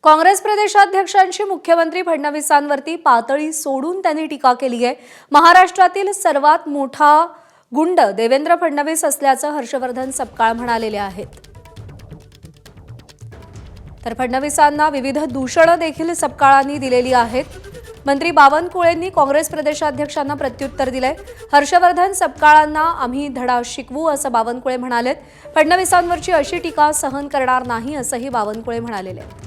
काँग्रेस प्रदेशाध्यक्षांची मुख्यमंत्री फडणवीसांवरती पातळी सोडून त्यांनी टीका केली आहे। महाराष्ट्रातील सर्वात मोठा गुंड देवेंद्र फडणवीस असल्याचं हर्षवर्धन सपकाळ म्हणालेले आहेत। तर फडणवीसांना विविध दूषणं देखील सपकाळांनी दिलेली आहेत। मंत्री बावनकुळेंनी काँग्रेस प्रदेशाध्यक्षांना प्रत्युत्तर दिले। हर्षवर्धन सपकाळांना आम्ही धडा शिकवू असं बावनकुळे म्हणालेत। फडणवीसांवरची अशी टीका सहन करणार नाही असंही बावनकुळे म्हणालेले आहेत।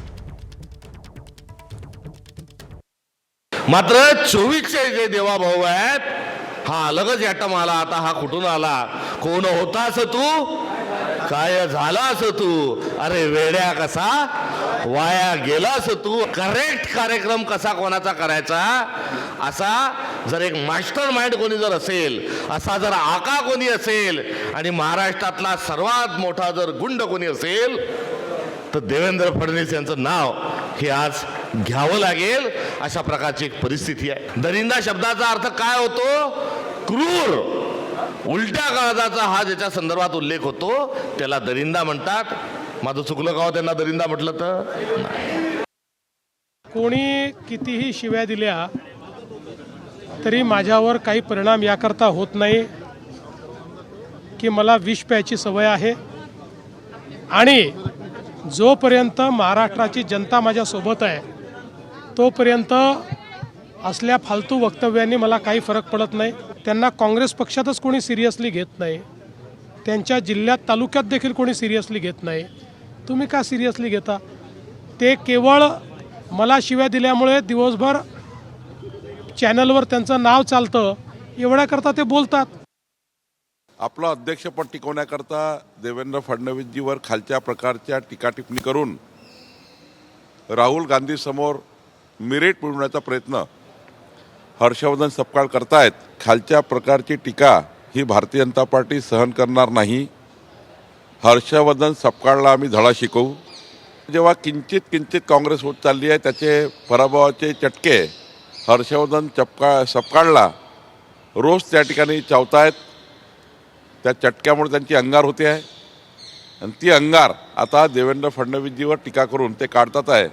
मात्र 24चे जे देवाभाऊ आहेत, हा अलगच ॲटम आला। आता हा कुठून आला? कोण होतास तू? काय झालास तू? अरे वेड्या कसा वाया गेलास तू? करेक्ट कार्यक्रम कसा कोणाचा करायचा असा जर एक मास्टर माइंड कोणी जर असेल, असा जर आका कोणी असेल आणि महाराष्ट्रातला सर्वात मोठा जर गुंड कोणी असेल तर देवेंद्र फडणवीस यांचं नाव हे आज घ्यावं लागेल। अशा प्रकारची एक परिस्थिती आहे। दरिंदा शब्दाचा अर्थ काय होतो? क्रूर, उलट्या काळजाचा हा ज्याच्या संदर्भात उल्लेख होतो त्याला दरिंदा म्हणतात। माझं चुकलं का हो त्यांना दरिंदा म्हटलं तर? कोणी कितीही शिव्या दिल्या तरी माझ्यावर काही परिणाम याकरता होत नाही की मला विष प्यायची सवय आहे आणि जोपर्यंत महाराष्ट्राची जनता माझ्या सोबत आहे तोपर्यंत असल्या फालतू वक्तव्यांनी मला काही फरक पडत नाही। त्यांना काँग्रेस पक्षातच कोणी सिरियसली घेत नाही, त्यांच्या जिल्ह्यात तालुक्यात देखील कोणी सिरियसली घेत नाही। तुम्ही का सिरियसली घेता? ते केवळ मला शिव्या दिल्यामुळे दिवसभर चॅनलवर त्यांचं नाव चालतं एवढ्याकरता ते बोलतात। आपलं अध्यक्षपद टिकवण्याकरता देवेंद्र फडणवीसजीवर खालच्या प्रकारच्या टीका टिप्पणी करून राहुल गांधी समोर मिरेट मिळवण्याचा प्रयत्न हर्षवर्धन सपकाळ करतायत। खालच्या प्रकारची टीका ही भारतीय जनता पार्टी सहन करणार नाही। हर्षवर्धन सपकाळला आम्ही धडा शिकवू। जेव्हा किंचित काँग्रेस होत चालली आहे त्याचे पराभवाचे चटके हर्षवर्धन सपकाळला रोज त्या ठिकाणी चावतायत। त्या चटक्यामुळे त्यांची अंगार होते आहे आणि ती अंगार आता देवेंद्र फडणवीसजीवर टीका करून ते काढतात आहे।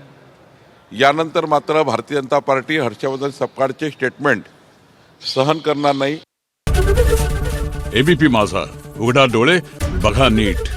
यानंतर मात्र भारतीय जनता पार्टी हर्षवर्धन सपकाळचे स्टेटमेंट सहन करणार नाही। एबीपी माझा, उघडा डोळे बघा नीट।